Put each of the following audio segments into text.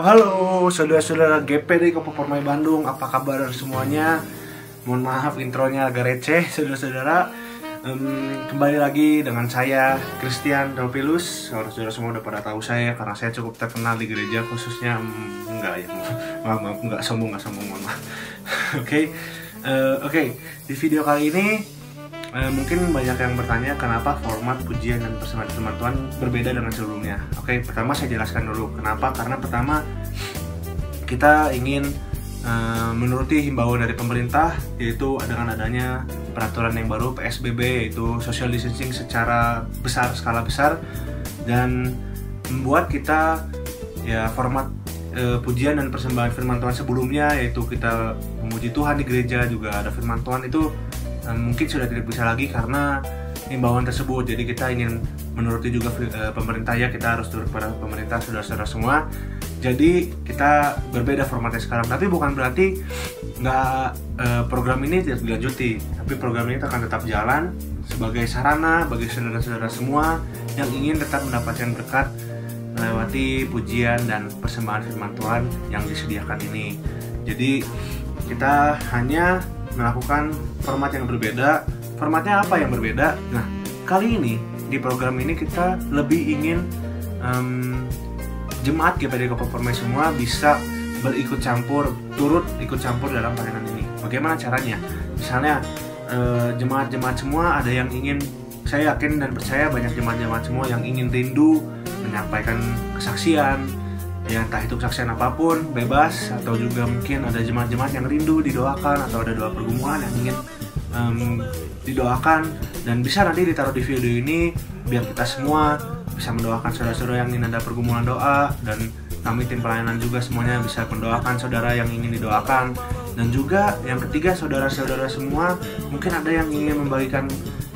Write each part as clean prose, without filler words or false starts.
Halo saudara-saudara GP dari Kopo Permai Bandung, apa kabar semuanya? Mohon maaf intronya agak receh saudara-saudara. Kembali lagi dengan saya Christian Delpilus. Saudara-saudara semua udah pada tahu saya karena saya cukup terkenal di gereja, khususnya enggak ya, maaf enggak sombong mohon maaf. Oke, di video kali ini mungkin banyak yang bertanya kenapa format pujian dan persembahan firman Tuhan berbeda dengan sebelumnya. Oke, pertama saya jelaskan dulu kenapa. Karena pertama kita ingin menuruti himbauan dari pemerintah, yaitu dengan adanya peraturan yang baru PSBB, yaitu social distancing secara skala besar, dan membuat kita ya format pujian dan persembahan firman Tuhan sebelumnya, yaitu kita memuji Tuhan di gereja juga ada firman Tuhan, itu mungkin sudah tidak bisa lagi karena himbauan tersebut. Jadi kita ingin menuruti juga pemerintah, ya kita harus turut pada pemerintah saudara-saudara semua. Jadi kita berbeda formatnya sekarang, tapi bukan berarti program ini tidak dilanjuti, tapi program ini akan tetap jalan sebagai sarana bagi saudara-saudara semua yang ingin tetap mendapatkan berkat melewati pujian dan persembahan firman Tuhan yang disediakan ini. Jadi kita hanya melakukan format yang berbeda. Formatnya apa yang berbeda? Nah, kali ini di program ini kita lebih ingin jemaat GPD Kopo Permai semua bisa turut ikut campur dalam pelayanan ini. Bagaimana caranya? Misalnya jemaat-jemaat semua ada yang ingin, saya yakin dan percaya banyak jemaat-jemaat semua yang ingin rindu menyampaikan kesaksian, ya entah itu kesaksian apapun, bebas, atau juga mungkin ada jemaat-jemaat yang rindu didoakan, atau ada doa pergumulan yang ingin didoakan, dan bisa nanti ditaruh di video ini biar kita semua bisa mendoakan saudara-saudara yang ingin ada pergumulan doa, dan kami tim pelayanan juga semuanya bisa mendoakan saudara yang ingin didoakan. Dan juga yang ketiga, saudara-saudara semua mungkin ada yang ingin membagikan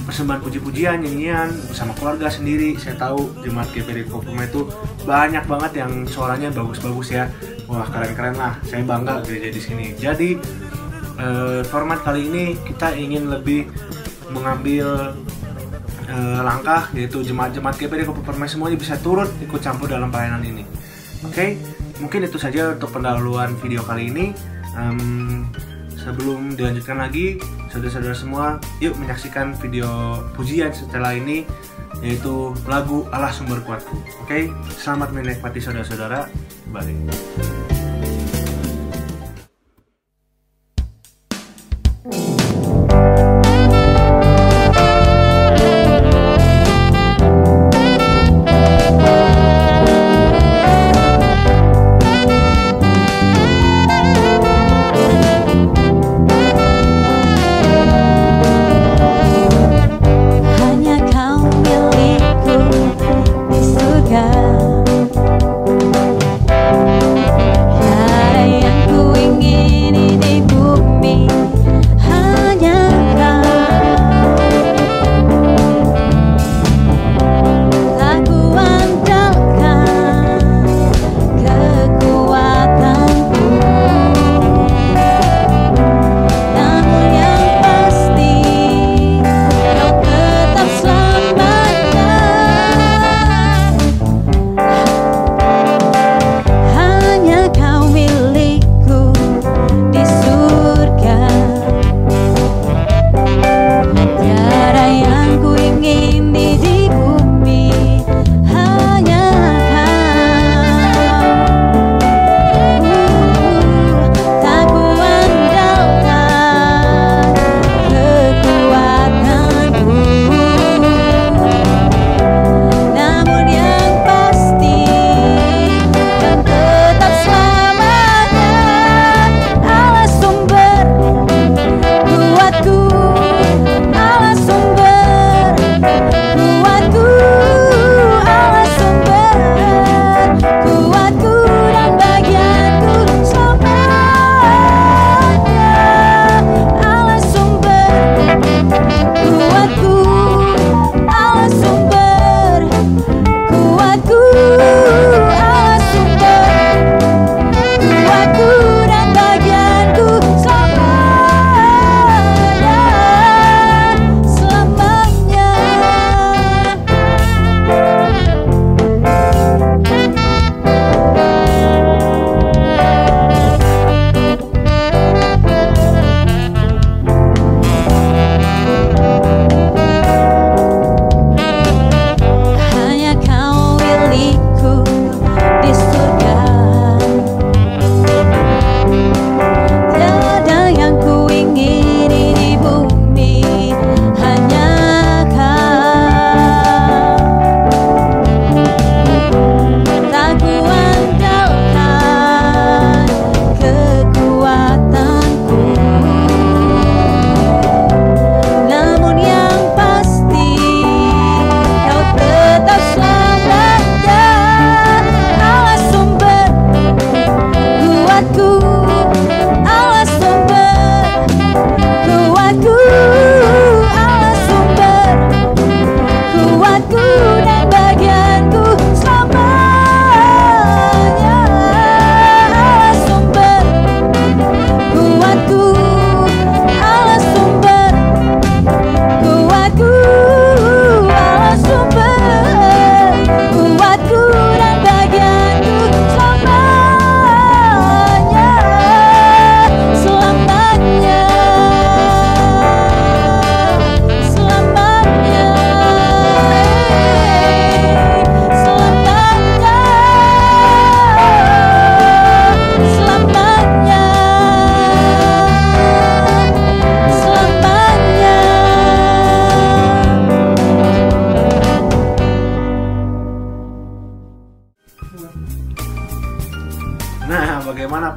persembahan puji-pujian, nyanyian bersama keluarga sendiri. Saya tahu jemaat GPD Kopo Permai itu banyak banget yang suaranya bagus-bagus ya. Wah, keren-keren lah. Saya bangga gereja di sini. Jadi format kali ini kita ingin lebih mengambil langkah, yaitu jemaat-jemaat GPD Kopo Permai semuanya bisa turut ikut campur dalam pelayanan ini. Oke, mungkin itu saja untuk pendahuluan video kali ini. Sebelum dilanjutkan lagi, saudara-saudara semua, yuk menyaksikan video pujian setelah ini, yaitu lagu Allah Sumber Kuatku. Oke, selamat menikmati saudara-saudara. Bye. Hanya Kau milikku di surga.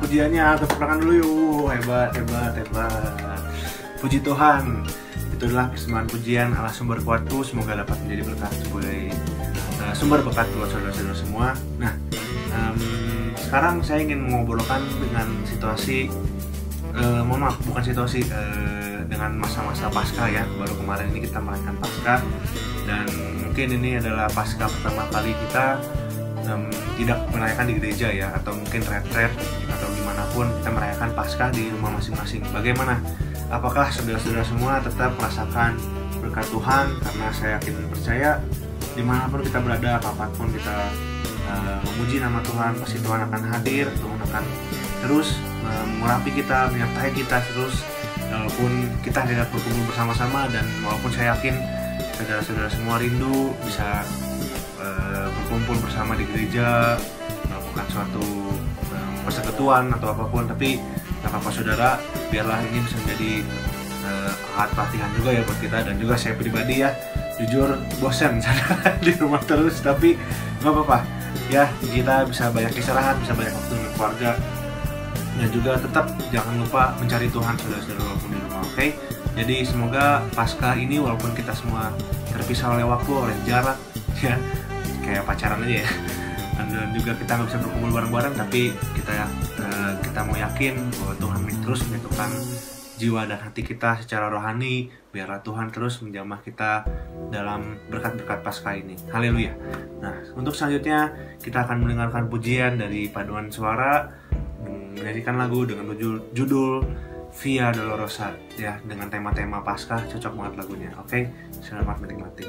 pujiannya, tepuk tangan dulu yuk. Hebat. Puji Tuhan. Itu adalah persembahan pujian ala sumber kuatku, semoga dapat menjadi berkat sebagai sumber berkat buat saudara-saudara semua. Nah, sekarang saya ingin mengobrolkan dengan situasi, dengan masa-masa Paskah ya. Baru kemarin ini kita merayakan Paskah, dan mungkin ini adalah Paskah pertama kali kita tidak merayakan di gereja ya, atau mungkin retret atau dimanapun kita merayakan Paskah di rumah masing-masing. Bagaimana? Apakah saudara-saudara semua tetap merasakan berkat Tuhan? Karena saya yakin dan percaya dimanapun kita berada, apapun kita memuji nama Tuhan, pasti Tuhan akan hadir. Tuhan akan terus mengurapi kita, menyertai kita terus, walaupun kita tidak berkumpul bersama-sama. Dan walaupun saya yakin saudara-saudara semua rindu bisa berkumpul bersama di gereja, melakukan suatu persekutuan atau apapun, tapi gak apa-apa saudara, biarlah ini bisa menjadi alat pelatihan juga ya buat kita. Dan juga saya pribadi ya, jujur bosan di rumah terus, tapi gak apa-apa ya, kita bisa banyak istirahat, bisa banyak waktu dengan keluarga, dan juga tetap jangan lupa mencari Tuhan saudara-saudara walaupun di rumah. Oke? Jadi semoga Paskah ini walaupun kita semua terpisah oleh waktu, oleh jarak ya, kayak pacaran aja ya, dan juga kita nggak bisa berkumpul bareng-bareng, tapi kita mau yakin bahwa Tuhan terus menyatukan jiwa dan hati kita secara rohani. Biarlah Tuhan terus menjamah kita dalam berkat-berkat Paskah ini. Haleluya. Nah, untuk selanjutnya kita akan mendengarkan pujian dari paduan suara, menyanyikan lagu dengan judul Via Dolorosa ya, dengan tema-tema Paskah. Cocok banget lagunya. Oke, selamat menikmati.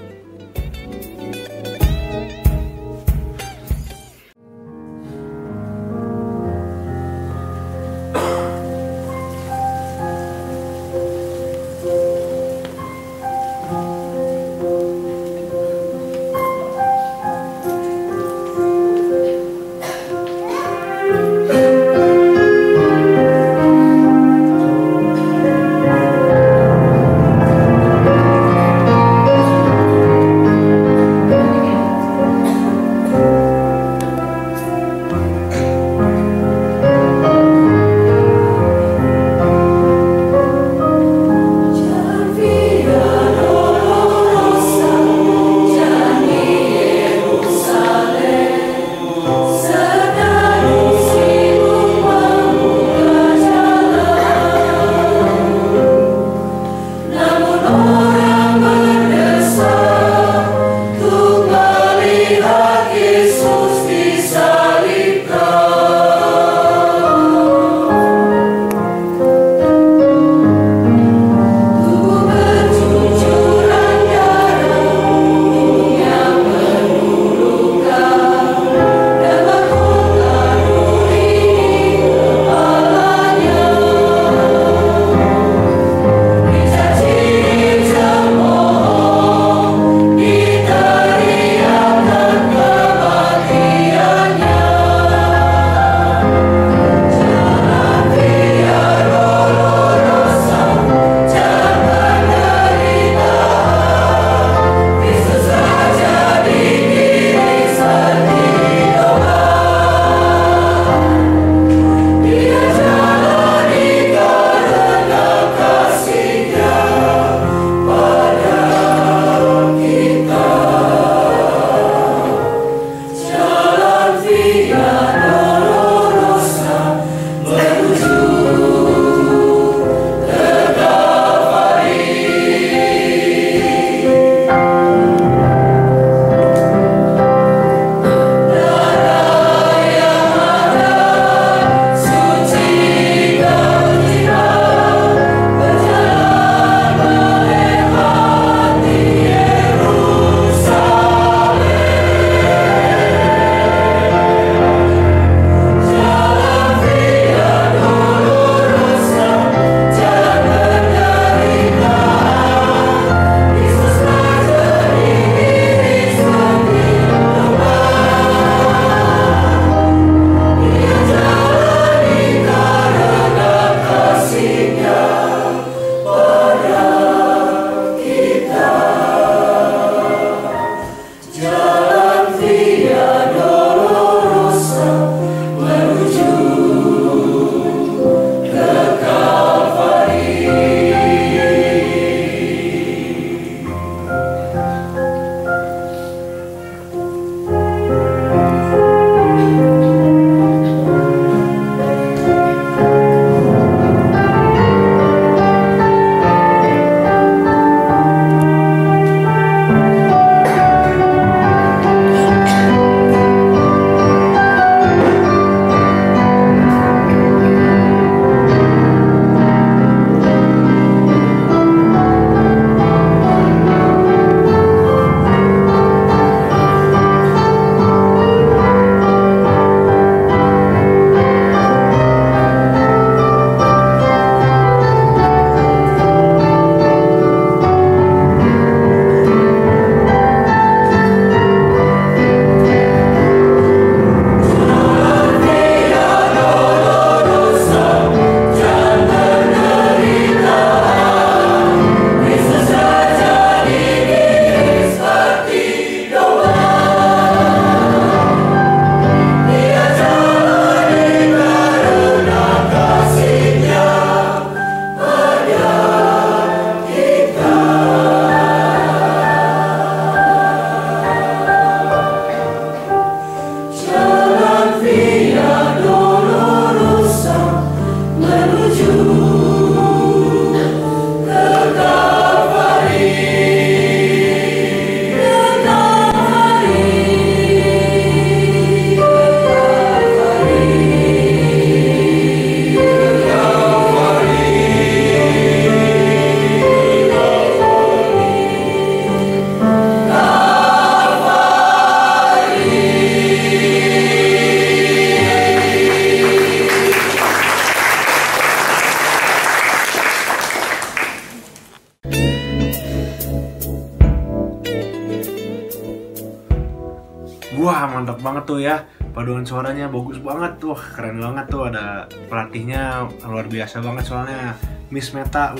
Wah, mantap banget tuh ya. Paduan suaranya bagus banget tuh, keren banget tuh. Ada pelatihnya luar biasa banget soalnya. Miss Meta,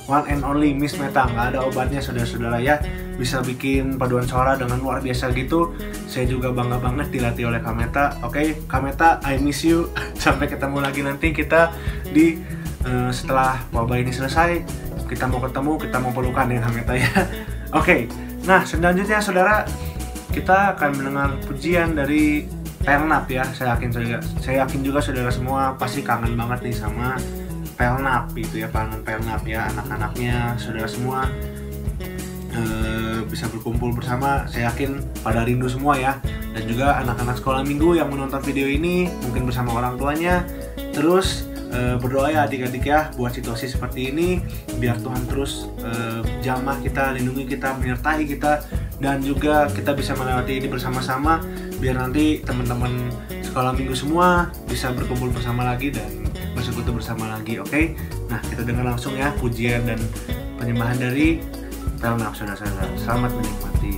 one and only Miss Meta, nggak ada obatnya saudara-saudara ya. Bisa bikin paduan suara dengan luar biasa gitu. Saya juga bangga banget dilatih oleh Kameta. Oke, Kameta, I miss you. Sampai ketemu lagi nanti kita di setelah wabah ini selesai. Kita mau ketemu, kita mau pelukan ya Kameta ya. Oke, nah selanjutnya saudara, kita akan mendengar pujian dari Pelnap ya. Saya yakin juga saudara semua pasti kangen banget nih sama Pelnap gitu ya, Pelnap ya, anak-anaknya saudara semua bisa berkumpul bersama. Saya yakin pada rindu semua ya, dan juga anak-anak sekolah minggu yang menonton video ini mungkin bersama orang tuanya. Terus berdoa ya adik-adik ya buat situasi seperti ini, biar Tuhan terus jamah kita, lindungi kita, menyertai kita, dan juga kita bisa melewati ini bersama-sama, biar nanti teman-teman sekolah minggu semua bisa berkumpul bersama lagi dan bersekutu bersama lagi. Oke? Nah, kita dengar langsung ya pujian dan penyembahan dari Pelnap saudara-saudara. Selamat menikmati.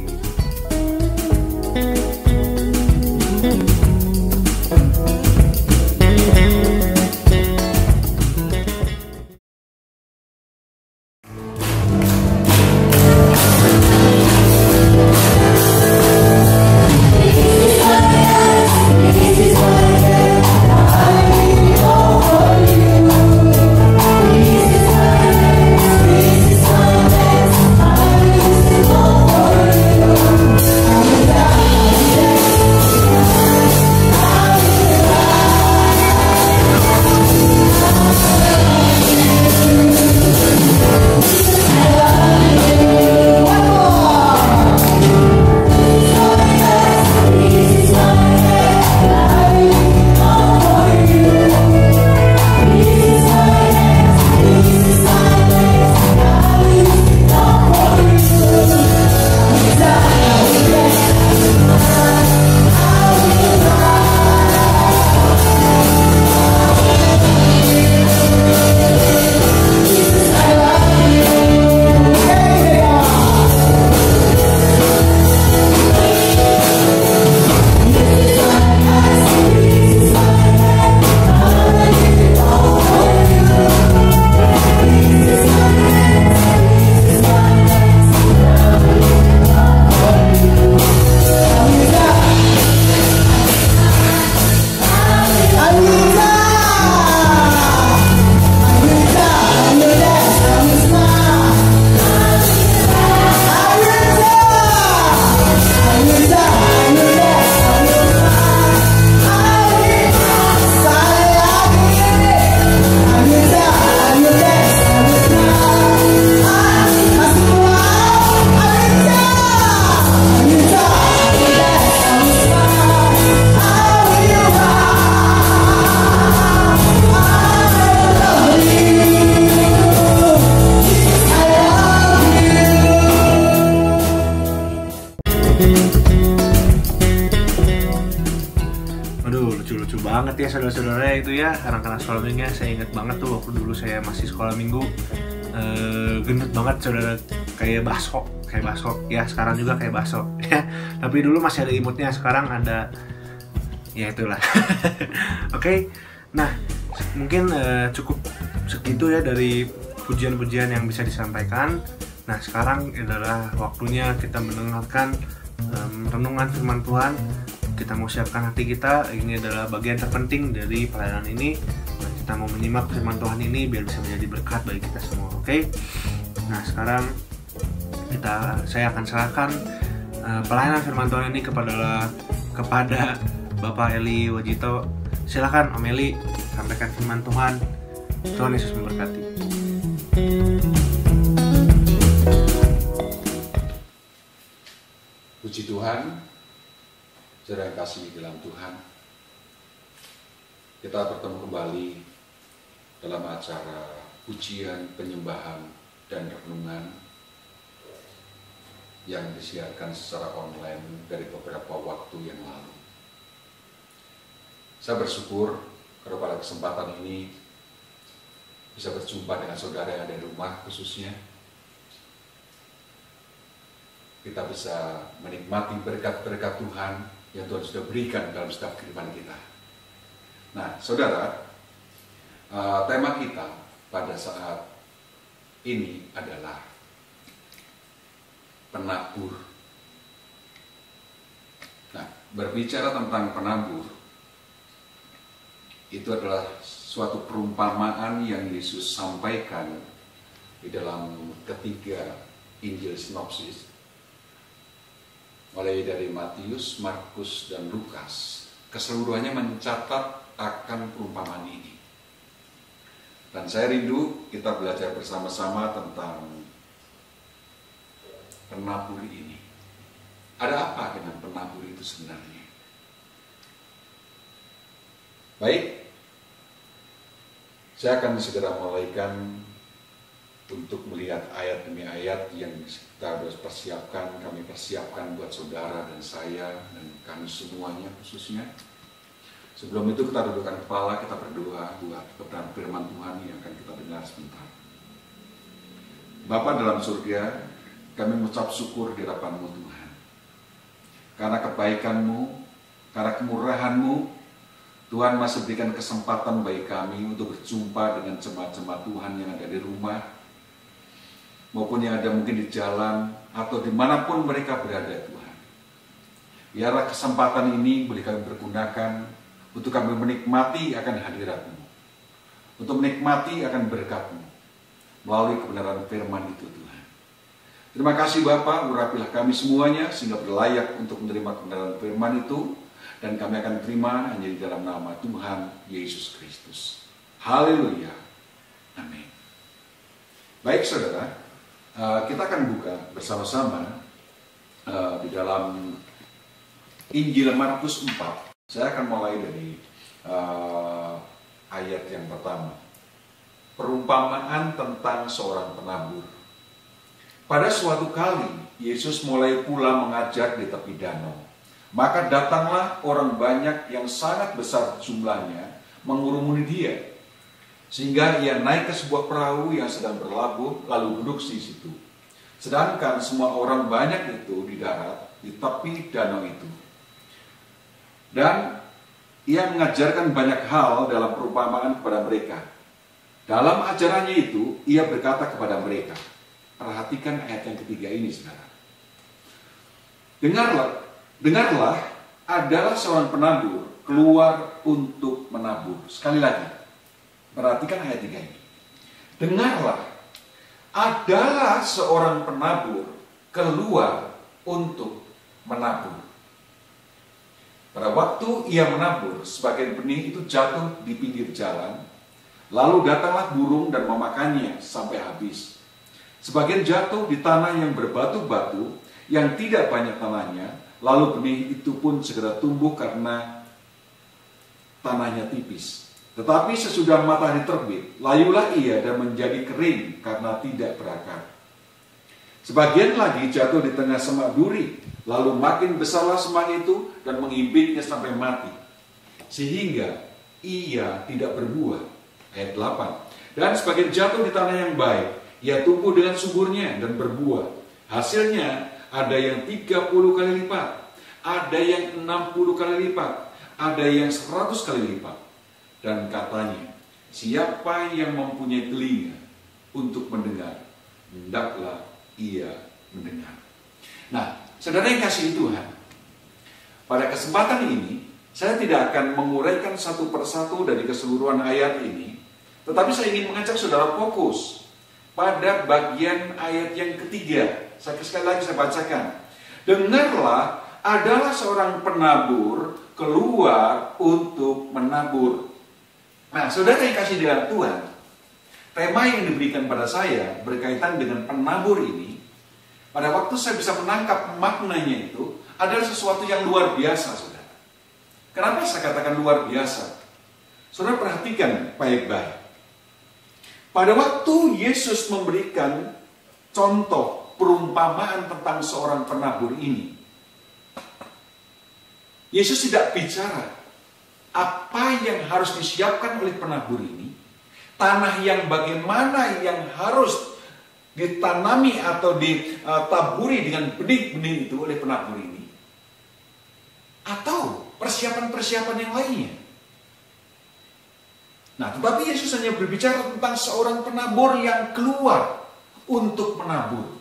Lucu-lucu banget ya saudara-saudara itu ya, anak-anak sekolah minggunya. Saya ingat banget tuh waktu dulu saya masih sekolah minggu, gendut banget saudara, kayak bakso ya. Sekarang juga kayak bakso ya, tapi dulu masih ada imutnya, sekarang ada ya itulah. Oke, nah mungkin cukup segitu ya dari pujian-pujian yang bisa disampaikan. Nah sekarang adalah waktunya kita mendengarkan renungan firman Tuhan. Kita mau siapkan hati kita, ini adalah bagian terpenting dari pelayanan ini. Kita mau menyimak firman Tuhan ini biar bisa menjadi berkat bagi kita semua. Oke? Nah sekarang saya akan serahkan pelayanan firman Tuhan ini kepada Bapak Eli Wajito. Silakan Om Eli, sampaikan firman Tuhan. Tuhan Yesus memberkati. Puji Tuhan, saudara yang kasih di dalam Tuhan, kita bertemu kembali dalam acara pujian, penyembahan, dan renungan yang disiarkan secara online dari beberapa waktu yang lalu. Saya bersyukur kalau pada kesempatan ini bisa berjumpa dengan saudara yang ada di rumah khususnya. Kita bisa menikmati berkat-berkat Tuhan yang Tuhan sudah berikan dalam setiap kehidupan kita. Nah, saudara, tema kita pada saat ini adalah penabur. Nah, berbicara tentang penabur, itu adalah suatu perumpamaan yang Yesus sampaikan di dalam ketiga Injil sinopsis, mulai dari Matius, Markus, dan Lukas. Keseluruhannya mencatat akan perumpamaan ini. Dan saya rindu kita belajar bersama-sama tentang penabur ini. Ada apa dengan penabur itu sebenarnya? Baik, saya akan segera mulaikan untuk melihat ayat demi ayat yang kita harus persiapkan, kami persiapkan buat saudara dan saya dan kami semuanya khususnya. Sebelum itu kita dudukkan kepala, kita berdoa buat kebenaran firman Tuhan yang akan kita dengar sebentar. Bapa dalam surga, kami mengucap syukur di hadapan-Mu Tuhan. Karena kebaikan-Mu, karena kemurahan-Mu, Tuhan masih berikan kesempatan bagi kami untuk berjumpa dengan jemaat-jemaat Tuhan yang ada di rumah, maupun yang ada mungkin di jalan, atau dimanapun mereka berada Tuhan. Biarlah kesempatan ini boleh kami pergunakan untuk kami menikmati akan hadirat-Mu, untuk menikmati akan berkat-Mu, melalui kebenaran firman itu Tuhan. Terima kasih Bapa, urapilah kami semuanya, sehingga berlayak untuk menerima kebenaran firman itu, dan kami akan terima hanya di dalam nama Tuhan Yesus Kristus. Haleluya. Amin. Baik saudara, kita akan buka bersama-sama di dalam Injil Markus 4. Saya akan mulai dari ayat yang pertama. Perumpamaan tentang seorang penabur. Pada suatu kali, Yesus mulai pula mengajar di tepi danau. Maka datanglah orang banyak yang sangat besar jumlahnya mengurumuni dia. Sehingga ia naik ke sebuah perahu yang sedang berlabuh, lalu duduk di situ. Sedangkan semua orang banyak itu di darat, di tepi danau itu. Dan ia mengajarkan banyak hal dalam perumpamaan kepada mereka. Dalam ajarannya itu, ia berkata kepada mereka. Perhatikan ayat yang ketiga ini, saudara. Dengarlah, adalah seorang penabur keluar untuk menabur. Sekali lagi, perhatikan ayat 3 ini. Dengarlah, adalah seorang penabur keluar untuk menabur. Pada waktu ia menabur, sebagian benih itu jatuh di pinggir jalan, lalu datanglah burung dan memakannya sampai habis. Sebagian jatuh di tanah yang berbatu-batu, yang tidak banyak tanahnya, lalu benih itu pun segera tumbuh karena tanahnya tipis. Tetapi sesudah matahari terbit, layulah ia dan menjadi kering karena tidak berakar. Sebagian lagi jatuh di tengah semak duri, lalu makin besarlah semak itu dan mengimbitnya sampai mati, sehingga ia tidak berbuah. Ayat 8. Dan sebagian jatuh di tanah yang baik, ia tumbuh dengan suburnya dan berbuah. Hasilnya ada yang 30 kali lipat, ada yang 60 kali lipat, ada yang 100 kali lipat. Dan katanya, siapa yang mempunyai telinga untuk mendengar, hendaklah ia mendengar. Nah, saudara yang kasih Tuhan, pada kesempatan ini, saya tidak akan menguraikan satu persatu dari keseluruhan ayat ini, tetapi saya ingin mengajak saudara fokus pada bagian ayat yang ketiga. Sekali lagi saya bacakan. Dengarlah, adalah seorang penabur keluar untuk menabur. Nah, saudara yang kasih di dalam Tuhan, tema yang diberikan pada saya berkaitan dengan penabur ini. Pada waktu saya bisa menangkap maknanya itu adalah sesuatu yang luar biasa, saudara. Kenapa saya katakan luar biasa? Saudara perhatikan baik-baik. Pada waktu Yesus memberikan contoh perumpamaan tentang seorang penabur ini, Yesus tidak bicara apa yang harus disiapkan oleh penabur ini, tanah yang bagaimana yang harus ditanami atau ditaburi dengan benih-benih itu oleh penabur ini. atau persiapan-persiapan yang lainnya. Nah, tetapi Yesus hanya berbicara tentang seorang penabur yang keluar untuk menabur.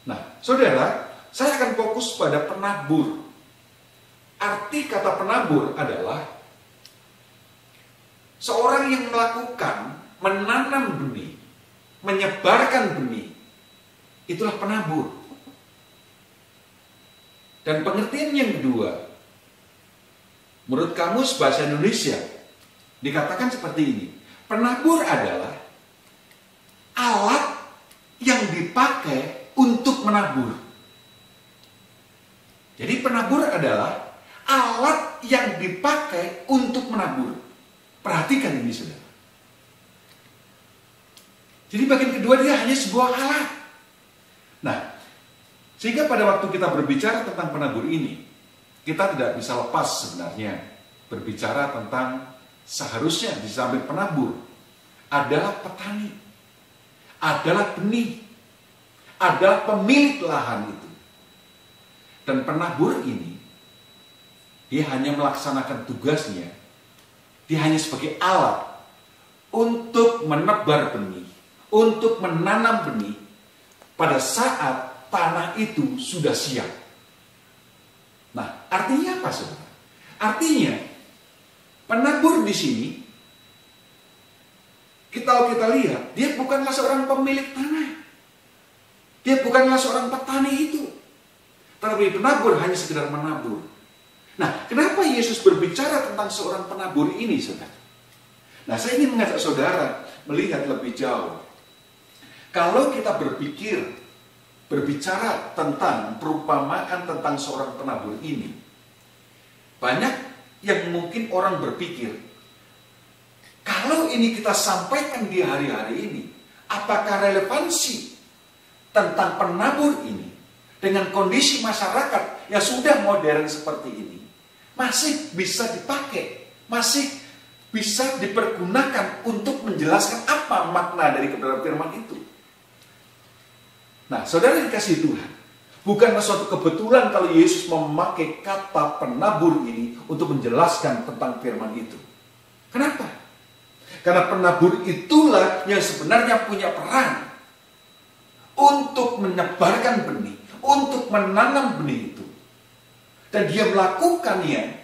Nah, saudara, saya akan fokus pada penabur. Arti kata penabur adalah seorang yang melakukan, menanam benih, menyebarkan benih. Itulah penabur. Dan pengertian yang kedua, menurut Kamus Bahasa Indonesia, dikatakan seperti ini. Penabur adalah alat yang dipakai untuk menabur. Jadi penabur adalah alat yang dipakai untuk menabur. Perhatikan ini, saudara. Jadi bagian kedua dia hanya sebuah alat. Nah, sehingga pada waktu kita berbicara tentang penabur ini, kita tidak bisa lepas sebenarnya berbicara tentang seharusnya di samping penabur adalah petani, adalah benih, adalah pemilik lahan itu. Dan penabur ini, dia hanya melaksanakan tugasnya, dia hanya sebagai alat untuk menebar benih, untuk menanam benih pada saat tanah itu sudah siap. Nah, artinya apa, saudara? Artinya, penabur di sini, kita lihat, dia bukanlah seorang pemilik tanah. Dia bukanlah seorang petani itu. Tapi penabur hanya sekedar menabur. Nah, kenapa Yesus berbicara tentang seorang penabur ini, saudara? Nah, saya ingin mengajak saudara melihat lebih jauh. Kalau kita berbicara tentang perumpamaan tentang seorang penabur ini, banyak yang mungkin orang berpikir, kalau ini kita sampaikan di hari-hari ini, apakah relevansi tentang penabur ini dengan kondisi masyarakat yang sudah modern seperti ini masih bisa dipakai, masih bisa dipergunakan untuk menjelaskan apa makna dari kebenaran firman itu? Nah, saudara dikasih Tuhan, bukanlah suatu kebetulan kalau Yesus memakai kata penabur ini untuk menjelaskan tentang firman itu. Kenapa? Karena penabur itulah yang sebenarnya punya peran untuk menyebarkan benih, untuk menanam benih itu. Dan dia melakukannya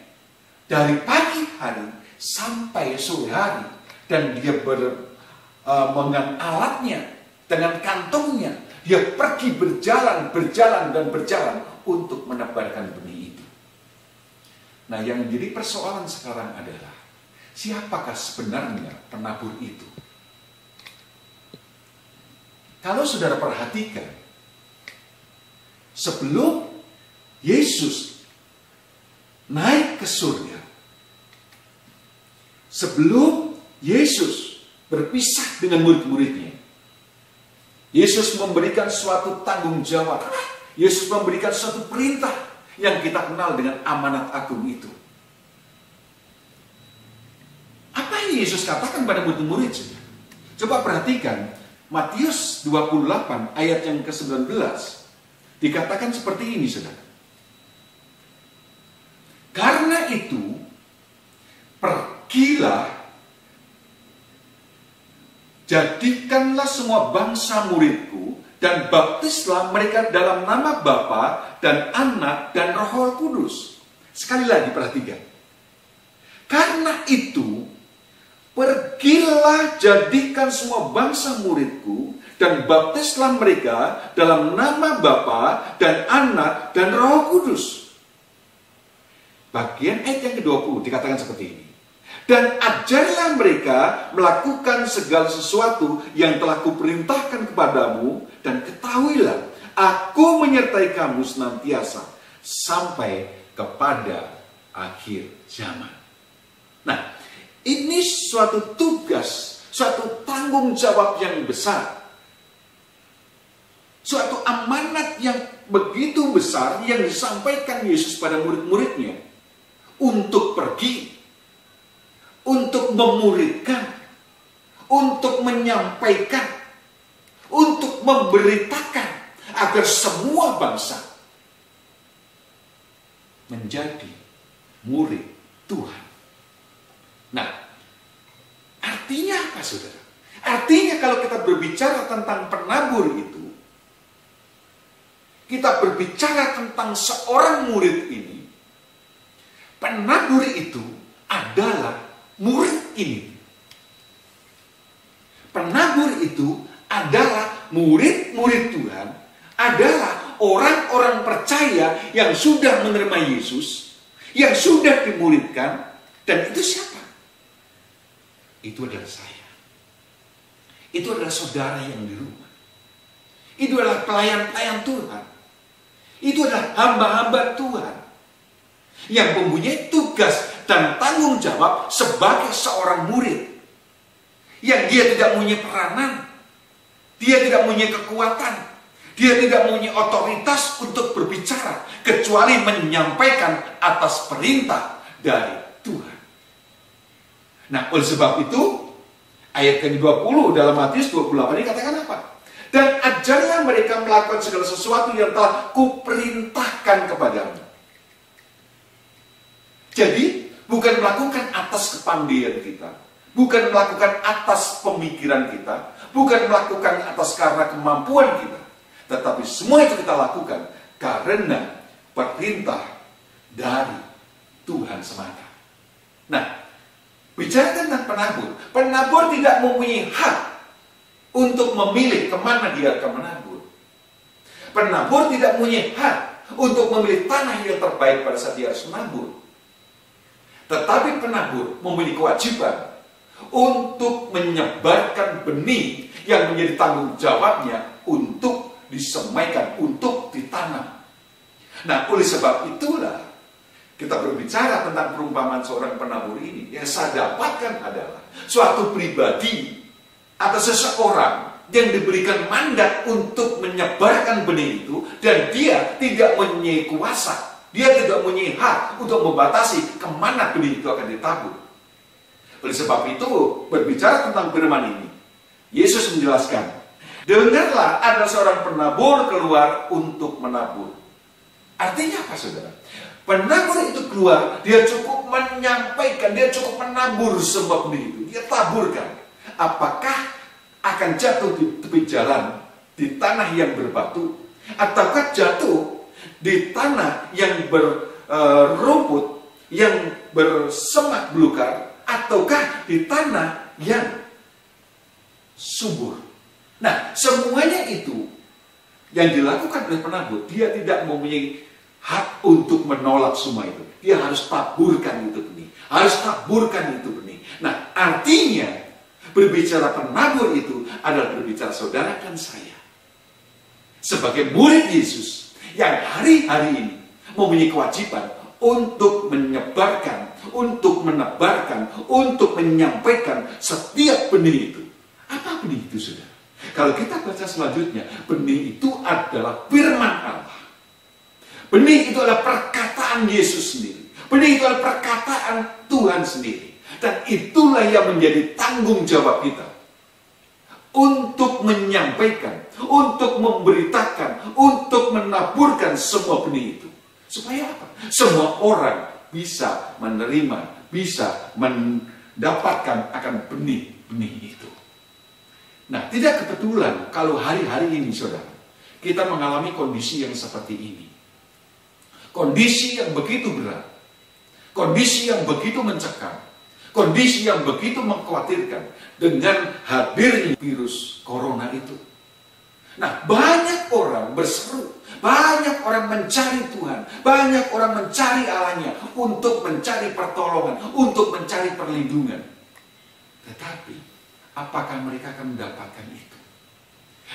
dari pagi hari sampai sore hari. Dan dia dengan alatnya, dengan kantongnya, dia pergi berjalan untuk menebarkan benih itu. Nah, yang menjadi persoalan sekarang adalah, siapakah sebenarnya penabur itu? Kalau saudara perhatikan, sebelum Yesus naik ke surga, sebelum Yesus berpisah dengan murid-muridnya, Yesus memberikan suatu tanggung jawab. Yesus memberikan suatu perintah yang kita kenal dengan amanat agung itu. Apa yang Yesus katakan pada murid-murid? Coba perhatikan Matius 28 ayat yang ke-19. Dikatakan seperti ini, saudara. Karena itu, pergilah, jadikanlah semua bangsa muridku, dan baptislah mereka dalam nama Bapa dan Anak dan Roh Kudus. Sekali lagi perhatikan. Karena itu, pergilah jadikan semua bangsa muridku, dan baptislah mereka dalam nama Bapa dan Anak dan Roh Kudus. Bagian ayat yang ke-20 dikatakan seperti ini. Dan ajarlah mereka melakukan segala sesuatu yang telah kuperintahkan kepadamu, dan ketahuilah, aku menyertai kamu senantiasa sampai kepada akhir zaman. Nah, ini suatu tugas, suatu tanggung jawab yang besar. Suatu amanat yang begitu besar yang disampaikan Yesus pada murid-muridnya. Untuk pergi, untuk memuridkan, untuk menyampaikan, untuk memberitakan agar semua bangsa menjadi murid Tuhan. Nah, artinya apa, saudara? Artinya kalau kita berbicara tentang penabur itu, kita berbicara tentang seorang murid ini. Penabur itu adalah murid ini. Penabur itu adalah murid-murid Tuhan, adalah orang-orang percaya yang sudah menerima Yesus, yang sudah dimuridkan. Dan itu siapa? Itu adalah saya. Itu adalah saudara yang di rumah. Itu adalah pelayan-pelayan Tuhan. Itu adalah hamba-hamba Tuhan yang mempunyai tugas dan tanggung jawab sebagai seorang murid. Yang dia tidak mempunyai peranan, dia tidak mempunyai kekuatan, dia tidak mempunyai otoritas untuk berbicara, kecuali menyampaikan atas perintah dari Tuhan. Nah, oleh sebab itu, ayat ke-20 dalam Matius 28 ini katakan apa? Dan ajarlah mereka melakukan segala sesuatu yang telah kuperintahkan kepadamu. Jadi, bukan melakukan atas kepandaian kita, bukan melakukan atas pemikiran kita, bukan melakukan atas karena kemampuan kita, tetapi semua itu kita lakukan karena perintah dari Tuhan semata. Nah, bicara tentang penabur, penabur tidak mempunyai hak untuk memilih kemana dia akan menabur. Penabur tidak mempunyai hak untuk memilih tanah yang terbaik pada saat dia harus menabur. Tetapi penabur memiliki kewajiban untuk menyebarkan benih yang menjadi tanggung jawabnya untuk disemaikan, untuk ditanam. Nah, oleh sebab itulah kita berbicara tentang perumpamaan seorang penabur ini. Yang saya dapatkan adalah suatu pribadi atau seseorang yang diberikan mandat untuk menyebarkan benih itu, dan dia tidak mempunyai kuasa, dia tidak mempunyai hak untuk membatasi kemana benih itu akan ditabur. Oleh sebab itu, berbicara tentang firman ini, Yesus menjelaskan, dengarlah, ada seorang penabur keluar untuk menabur. Artinya apa, saudara? Penabur itu keluar, dia cukup menyampaikan, dia cukup menabur sebuah benih itu, dia taburkan. Apakah akan jatuh di tepi jalan, di tanah yang berbatu, ataukah jatuh di tanah yang berrumput, yang bersemak belukar, ataukah di tanah yang subur? Nah, semuanya itu yang dilakukan oleh penabur, dia tidak mempunyai hak untuk menolak semua itu. Dia harus taburkan itu benih, harus taburkan itu benih. Nah, artinya berbicara penabur itu adalah berbicara saudara dan saya sebagai murid Yesus yang hari-hari ini mempunyai kewajiban untuk menyebarkan, untuk menebarkan, untuk menyampaikan setiap benih itu. Apa benih itu, saudara? Kalau kita baca selanjutnya, benih itu adalah firman Allah. Benih itu adalah perkataan Yesus sendiri. Benih itu adalah perkataan Tuhan sendiri. Dan itulah yang menjadi tanggung jawab kita untuk menyampaikan, untuk memberitakan, untuk menaburkan semua benih itu. Supaya apa? Semua orang bisa menerima, bisa mendapatkan akan benih-benih itu. Nah, tidak kebetulan kalau hari-hari ini, saudara, kita mengalami kondisi yang seperti ini. Kondisi yang begitu berat, kondisi yang begitu mencekam, kondisi yang begitu mengkhawatirkan dengan hadirnya virus corona itu. Nah, banyak orang berseru, banyak orang mencari Tuhan, banyak orang mencari Allahnya untuk mencari pertolongan, untuk mencari perlindungan. Tetapi, apakah mereka akan mendapatkan itu?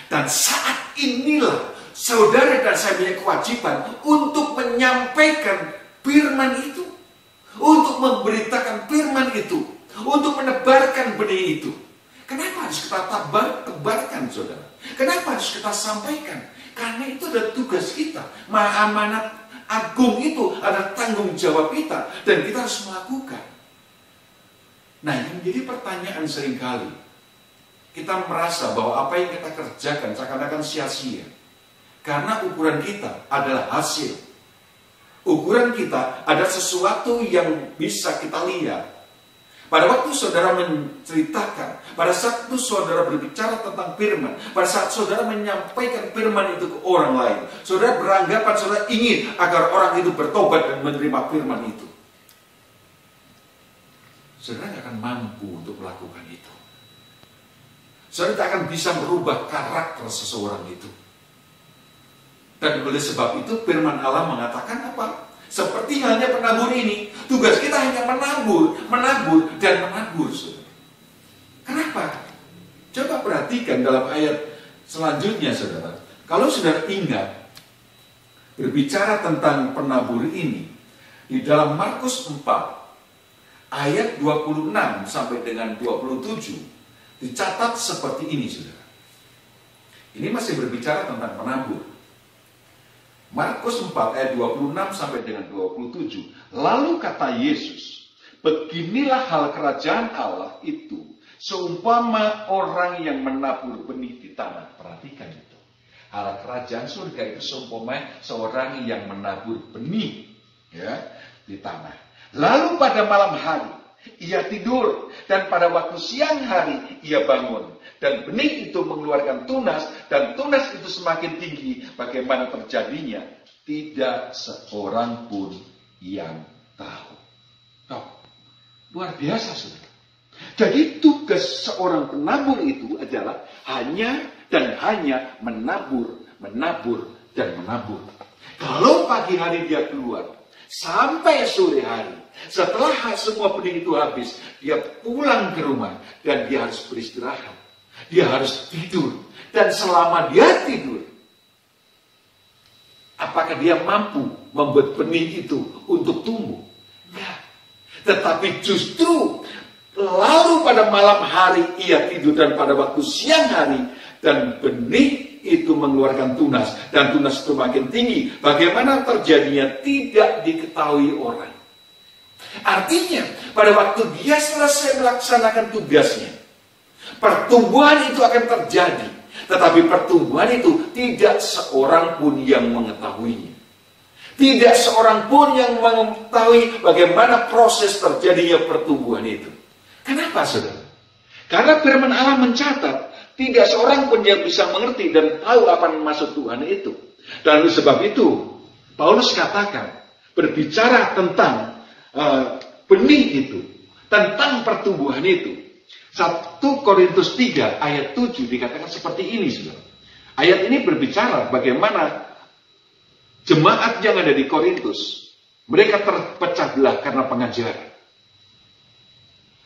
Dan saat inilah saudara dan saya punya kewajiban untuk menyampaikan firman itu, untuk memberitakan firman itu, untuk menebarkan benih itu. Kenapa harus kita tebarkan, saudara? Kenapa harus kita sampaikan? Karena itu adalah tugas kita. Amanat agung itu adalah tanggung jawab kita, dan kita harus melakukan. Nah, yang menjadi pertanyaan seringkali, kita merasa bahwa apa yang kita kerjakan seakan-akan sia-sia. Karena ukuran kita adalah hasil. Ukuran kita ada sesuatu yang bisa kita lihat. Pada waktu saudara menceritakan, pada saat itu saudara berbicara tentang firman, pada saat saudara menyampaikan firman itu ke orang lain, saudara beranggapan saudara ingin agar orang itu bertobat dan menerima firman itu. Saudara tidak akan mampu untuk melakukan itu. Saudara tidak akan bisa merubah karakter seseorang itu. Dan oleh sebab itu firman Allah mengatakan apa? Seperti halnya penabur ini, tugas kita hanya menabur, dan menabur. Saudara. Kenapa? Coba perhatikan dalam ayat selanjutnya, saudara. Kalau saudara ingat, berbicara tentang penabur ini, di dalam Markus 4, ayat 26 sampai dengan 27, dicatat seperti ini, saudara. Ini masih berbicara tentang penabur. Markus 4 ayat 26 sampai dengan 27. Lalu kata Yesus, beginilah hal kerajaan Allah itu, seumpama orang yang menabur benih di tanah. Perhatikan itu. Hal kerajaan surga itu seumpama seorang yang menabur benih di tanah. Lalu pada malam hari ia tidur, dan pada waktu siang hari ia bangun. Dan benih itu mengeluarkan tunas, dan tunas itu semakin tinggi. Bagaimana terjadinya? Tidak seorang pun yang tahu. Luar biasa, saudara. Jadi tugas seorang penabur itu adalah hanya dan hanya menabur, dan menabur. Kalau pagi hari dia keluar, sampai sore hari, setelah semua benih itu habis, dia pulang ke rumah, dan dia harus beristirahat. Dia harus tidur. Dan selama dia tidur, apakah dia mampu membuat benih itu untuk tumbuh? Enggak. Tetapi justru lalu pada malam hari ia tidur, dan pada waktu siang hari, dan benih itu mengeluarkan tunas, dan tunas itu makin tinggi. Bagaimana terjadinya tidak diketahui orang. Artinya pada waktu dia selesai melaksanakan tugasnya, pertumbuhan itu akan terjadi, tetapi pertumbuhan itu tidak seorang pun yang mengetahuinya. Tidak seorang pun yang mengetahui bagaimana proses terjadinya pertumbuhan itu. Kenapa, saudara? Karena firman Allah mencatat, tidak seorang pun yang bisa mengerti dan tahu apa maksud Tuhan itu. Dan oleh sebab itu, Paulus katakan, berbicara tentang benih itu, tentang pertumbuhan itu. 1 Korintus 3 ayat 7 dikatakan seperti ini, saudara. Ayat ini berbicara bagaimana jemaat yang ada di Korintus, mereka terpecah belah karena pengajaran.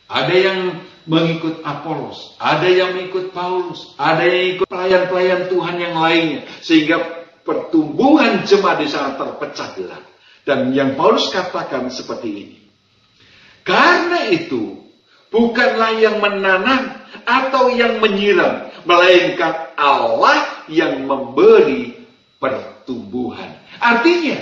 Ada yang mengikut Apolos, ada yang mengikut Paulus, ada yang ikut pelayan-pelayan Tuhan yang lainnya, sehingga pertumbuhan jemaat di sana terpecah belah. Dan yang Paulus katakan seperti ini. Karena itu, bukanlah yang menanam atau yang menyiram, melainkan Allah yang memberi pertumbuhan. Artinya,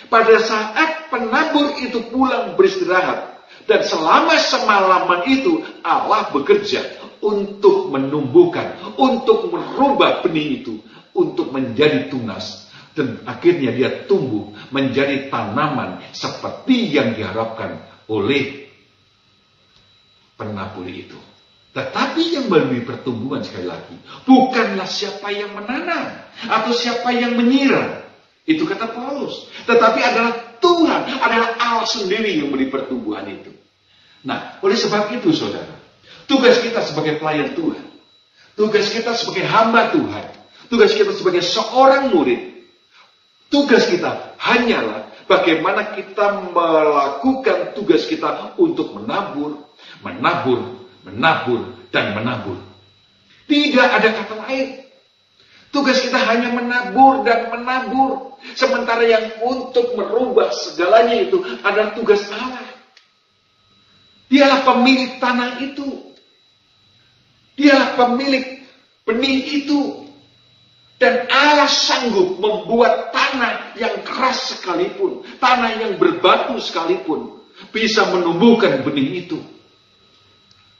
pada saat penabur itu pulang beristirahat, dan selama semalaman itu Allah bekerja untuk menumbuhkan, untuk merubah benih itu, untuk menjadi tunas. Dan akhirnya dia tumbuh menjadi tanaman seperti yang diharapkan oleh penabur itu. Tetapi yang melalui pertumbuhan, sekali lagi, bukanlah siapa yang menanam atau siapa yang menyiram. Itu kata Paulus. Tetapi adalah Tuhan, adalah Allah sendiri yang memberi pertumbuhan itu. Nah, oleh sebab itu, saudara, tugas kita sebagai pelayan Tuhan, tugas kita sebagai hamba Tuhan, tugas kita sebagai seorang murid, tugas kita hanyalah bagaimana kita melakukan tugas kita untuk menabur, dan menabur. Tidak ada kata lain. Tugas kita hanya menabur dan menabur. Sementara yang untuk merubah segalanya itu adalah tugas Allah. Dialah pemilik tanah itu. Dialah pemilik benih itu. Dan Allah sanggup membuat tanah yang keras sekalipun, tanah yang berbatu sekalipun, bisa menumbuhkan benih itu.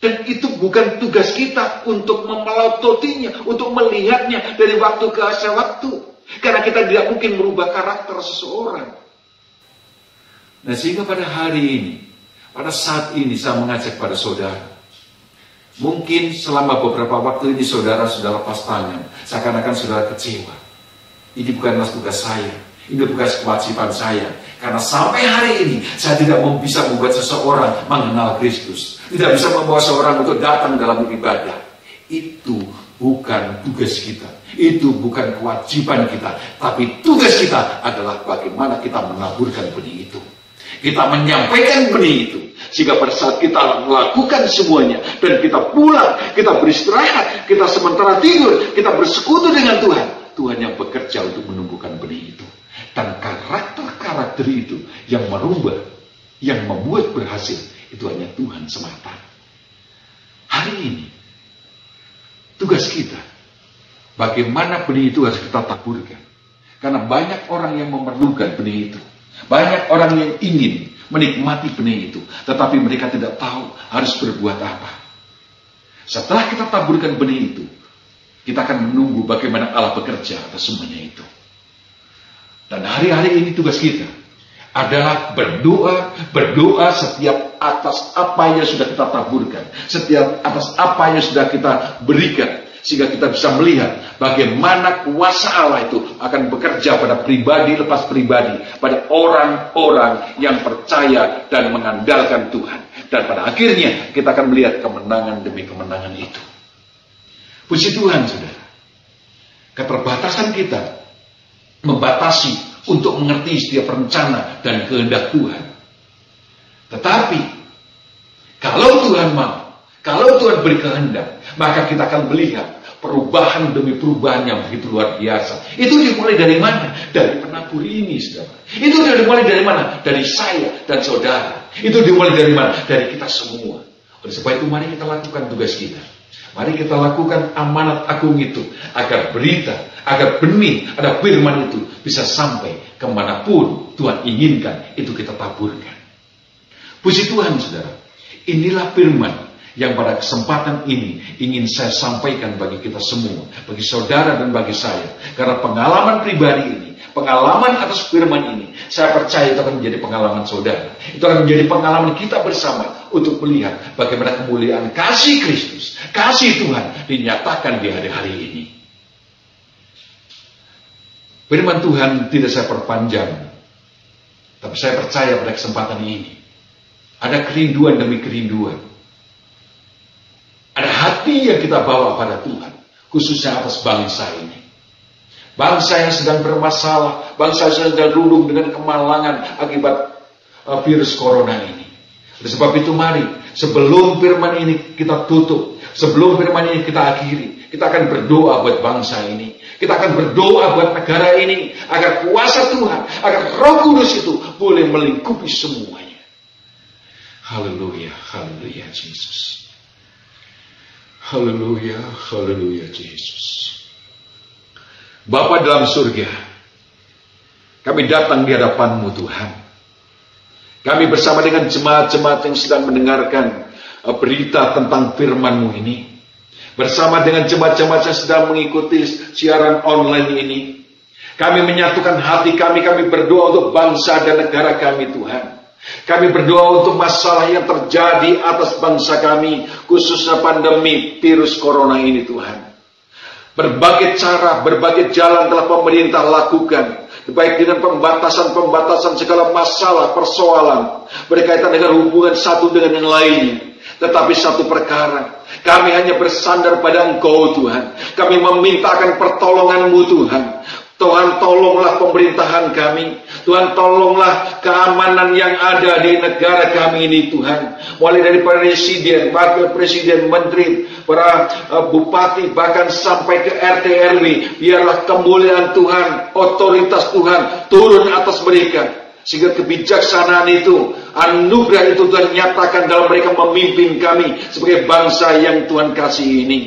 Dan itu bukan tugas kita untuk memelototinya, untuk melihatnya dari waktu ke waktu. Karena kita tidak mungkin merubah karakter seseorang. Nah, sehingga pada hari ini, pada saat ini saya mengajak pada saudara, mungkin selama beberapa waktu ini saudara sudah lepas tangan, seakan-akan saudara kecewa. Ini bukanlah tugas saya, ini bukan kewajiban saya. Karena sampai hari ini saya tidak bisa membuat seseorang mengenal Kristus, tidak bisa membawa seseorang untuk datang dalam ibadah. Itu bukan tugas kita, itu bukan kewajiban kita, tapi tugas kita adalah bagaimana kita menaburkan benih itu. Kita menyampaikan benih itu, sehingga pada saat kita melakukan semuanya dan kita pulang, kita beristirahat, kita sementara tidur, kita bersekutu dengan Tuhan. Tuhan yang bekerja untuk menumbuhkan benih itu. Dan karakter-karakter itu yang merubah, yang membuat berhasil, itu hanya Tuhan semata. Hari ini, tugas kita, bagaimana benih itu harus kita taburkan. Karena banyak orang yang memerlukan benih itu. Banyak orang yang ingin menikmati benih itu. Tetapi mereka tidak tahu harus berbuat apa. Setelah kita taburkan benih itu, kita akan menunggu bagaimana Allah bekerja atas semuanya itu. Dan hari-hari ini tugas kita adalah berdoa setiap atas apa yang sudah kita taburkan, setiap atas apa yang sudah kita berikan, sehingga kita bisa melihat bagaimana kuasa Allah itu akan bekerja pada pribadi lepas pribadi, pada orang-orang yang percaya dan mengandalkan Tuhan. Dan pada akhirnya kita akan melihat kemenangan demi kemenangan itu. Puji Tuhan, saudara. Keterbatasan kita membatasi untuk mengerti setiap rencana dan kehendak Tuhan. Tetapi kalau Tuhan mau, kalau Tuhan beri kehendak, maka kita akan melihat perubahan demi perubahan yang begitu luar biasa. Itu dimulai dari mana? Dari penabur ini, saudara. Itu dimulai dari mana? Dari saya dan saudara. Itu dimulai dari mana? Dari kita semua. Oleh sebab itu mari kita lakukan tugas kita. Mari kita lakukan amanat agung itu, agar berita, agar benih, ada firman itu bisa sampai kemanapun Tuhan inginkan, itu kita taburkan. Puji Tuhan, saudara. Inilah firman yang pada kesempatan ini ingin saya sampaikan bagi kita semua, bagi saudara dan bagi saya. Karena pengalaman pribadi ini, pengalaman atas firman ini, saya percaya itu akan menjadi pengalaman saudara. Itu akan menjadi pengalaman kita bersama untuk melihat bagaimana kemuliaan kasih Kristus, kasih Tuhan dinyatakan di hari-hari ini. Firman Tuhan tidak saya perpanjang, tapi saya percaya pada kesempatan ini ada kerinduan demi kerinduan. Ada hati yang kita bawa pada Tuhan, khususnya atas bangsa ini. Bangsa yang sedang bermasalah, bangsa yang sedang rundung dengan kemalangan akibat virus corona ini. Oleh sebab itu mari, sebelum firman ini kita tutup, sebelum firman ini kita akhiri, kita akan berdoa buat bangsa ini. Kita akan berdoa buat negara ini, agar kuasa Tuhan, agar Roh Kudus itu boleh melingkupi semuanya. Haleluya, haleluya Yesus. Haleluya, haleluya Yesus. Bapa dalam surga, kami datang di hadapan-Mu Tuhan. Kami bersama dengan jemaat-jemaat yang sedang mendengarkan berita tentang firman-Mu ini. Bersama dengan jemaat-jemaat yang sedang mengikuti siaran online ini. Kami menyatukan hati kami berdoa untuk bangsa dan negara kami Tuhan. Kami berdoa untuk masalah yang terjadi atas bangsa kami, khususnya pandemi virus corona ini Tuhan. Berbagai cara, berbagai jalan telah pemerintah lakukan, baik dengan pembatasan segala masalah, persoalan berkaitan dengan hubungan satu dengan yang lainnya. Tetapi satu perkara, kami hanya bersandar pada Engkau Tuhan. Kami memintakan pertolongan-Mu Tuhan. Tuhan, tolonglah pemerintahan kami. Tuhan, tolonglah keamanan yang ada di negara kami ini Tuhan. Mulai dari presiden, wakil presiden, menteri, para bupati, bahkan sampai ke RT RW. Biarlah kemuliaan Tuhan, otoritas Tuhan turun atas mereka. Sehingga kebijaksanaan itu, anugerah itu Tuhan nyatakan dalam mereka memimpin kami sebagai bangsa yang Tuhan kasih ini.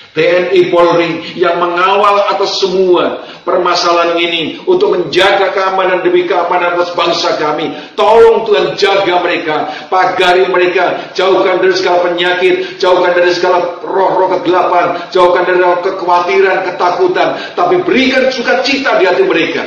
TNI Polri yang mengawal atas semua permasalahan ini untuk menjaga keamanan demi keamanan atas bangsa kami. Tolong Tuhan jaga mereka, pagari mereka, jauhkan dari segala penyakit, jauhkan dari segala roh-roh kegelapan, jauhkan dari kekhawatiran, ketakutan, tapi berikan sukacita di hati mereka.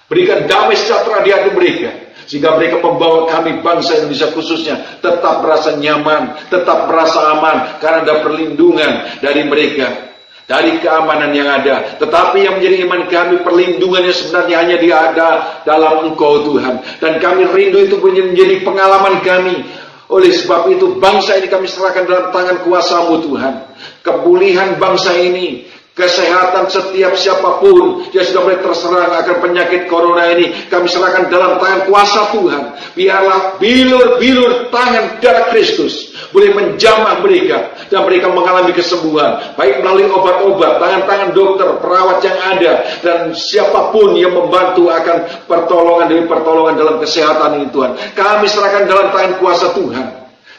Berikan damai sejahtera di hati mereka. sehingga mereka membawa kami bangsa Indonesia khususnya tetap merasa nyaman, tetap merasa aman, karena ada perlindungan dari mereka, dari keamanan yang ada. Tetapi yang menjadi iman kami, perlindungannya sebenarnya hanya ada dalam Engkau Tuhan, dan kami rindu itu menjadi pengalaman kami. Oleh sebab itu bangsa ini kami serahkan dalam tangan kuasa-Mu Tuhan. Kepulihan bangsa ini, kesehatan setiap siapapun yang sudah mulai terserang akan penyakit corona ini, kami serahkan dalam tangan kuasa Tuhan. Biarlah bilur-bilur tangan darah Kristus boleh menjamah mereka, dan mereka mengalami kesembuhan, baik melalui obat-obat, tangan-tangan dokter, perawat yang ada, dan siapapun yang membantu akan pertolongan demi pertolongan dalam kesehatan ini Tuhan. Kami serahkan dalam tangan kuasa Tuhan,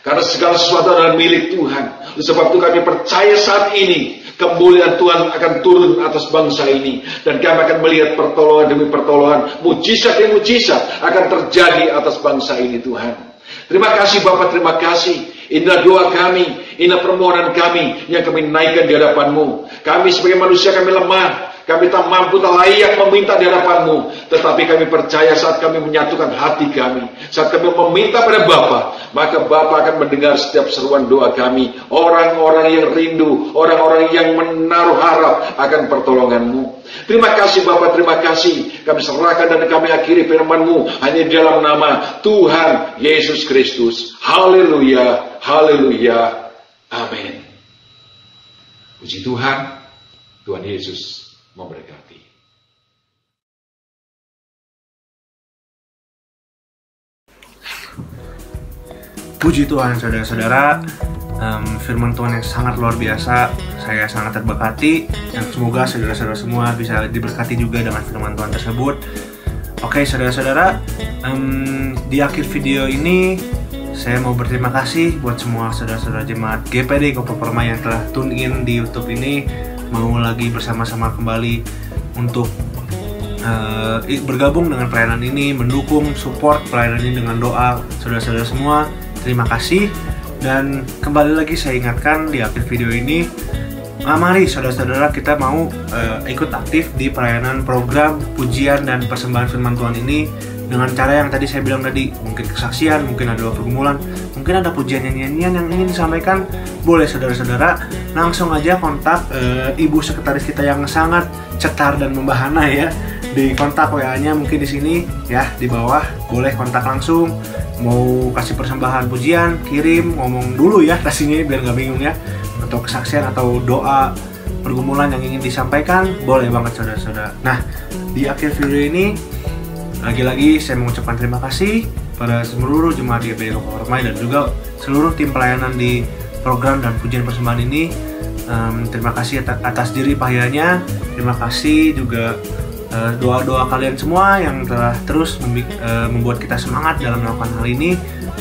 karena segala sesuatu adalah milik Tuhan. Oleh sebab itu kami percaya saat ini kemuliaan Tuhan akan turun atas bangsa ini, dan kami akan melihat pertolongan demi pertolongan, mujizat demi mujizat akan terjadi atas bangsa ini Tuhan. Terima kasih Bapa, terima kasih. Inilah doa kami, inilah permohonan kami yang kami naikkan di hadapan-Mu. Kami sebagai manusia kami lemah, kami tak mampu, tak layak meminta di hadapan-Mu. Tetapi kami percaya saat kami menyatukan hati kami, saat kami meminta pada Bapa, maka Bapa akan mendengar setiap seruan doa kami. Orang-orang yang rindu, orang-orang yang menaruh harap akan pertolongan-Mu. Terima kasih Bapa, terima kasih. Kami serahkan dan kami akhiri firman-Mu hanya di dalam nama Tuhan Yesus Kristus. Haleluya, haleluya, amin. Puji Tuhan, Tuhan Yesus memberkati. Puji Tuhan saudara-saudara, firman Tuhan yang sangat luar biasa. Saya sangat terberkati, dan semoga saudara-saudara semua bisa diberkati juga dengan firman Tuhan tersebut. Oke saudara-saudara, di akhir video ini saya mau berterima kasih buat semua saudara-saudara jemaat GPD Koper Permai yang telah tune in di YouTube ini, mau lagi bersama-sama kembali untuk bergabung dengan pelayanan ini, mendukung, support pelayanan ini dengan doa. Saudara-saudara semua, terima kasih. Dan kembali lagi saya ingatkan di akhir video ini, mari saudara-saudara kita mau ikut aktif di pelayanan program pujian dan persembahan firman Tuhan ini dengan cara yang tadi saya bilang tadi. Mungkin kesaksian, mungkin ada pergumulan, mungkin ada pujian nyanyian yang ingin disampaikan. Boleh saudara-saudara langsung aja kontak ibu sekretaris kita yang sangat cetar dan membahana ya. Di kontak WA-nya mungkin di sini ya, di bawah. Boleh kontak langsung. Mau kasih persembahan pujian, kirim, ngomong dulu ya kasihnya biar nggak bingung ya. Atau kesaksian atau doa pergumulan yang ingin disampaikan, boleh banget saudara-saudara. Nah, di akhir video ini lagi-lagi saya mengucapkan terima kasih pada seluruh jemaat GPD Koper Permai dan juga seluruh tim pelayanan di program dan pujian persembahan ini. Terima kasih atas jerih payahnya. Terima kasih juga doa-doa kalian semua yang telah terus membuat kita semangat dalam melakukan hal ini.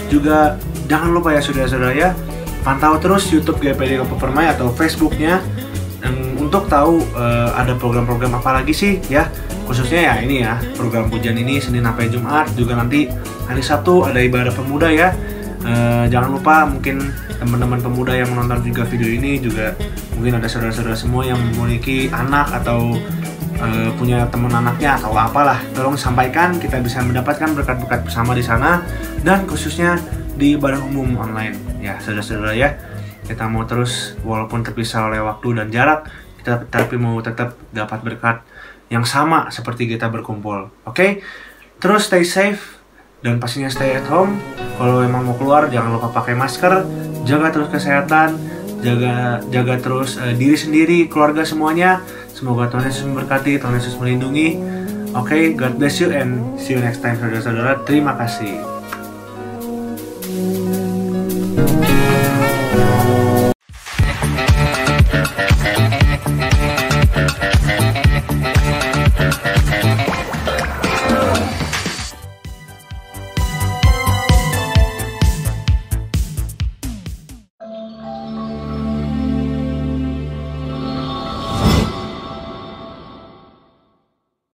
Juga jangan lupa ya saudara-saudara ya, pantau terus YouTube GPD Koper Permai atau Facebooknya untuk tahu ada program-program apa lagi sih ya. Khususnya ya ini ya, program pujian ini Senin sampai Jumat. Juga nanti hari Sabtu ada ibadah pemuda ya. Jangan lupa, mungkin teman-teman pemuda yang menonton juga video ini juga mungkin ada saudara-saudara semua yang memiliki anak atau punya teman anaknya atau apalah, tolong sampaikan, kita bisa mendapatkan berkat-berkat bersama di sana, dan khususnya di ibadah umum online ya saudara-saudara ya. Kita mau terus walaupun terpisah oleh waktu dan jarak, tapi mau tetap dapat berkat yang sama seperti kita berkumpul. Oke? Terus stay safe dan pastinya stay at home. Kalau emang mau keluar jangan lupa pakai masker, jaga terus kesehatan, jaga terus diri sendiri, keluarga semuanya. Semoga Tuhan Yesus memberkati, Tuhan Yesus melindungi. Oke, God bless you and see you next time saudara-saudara. Terima kasih.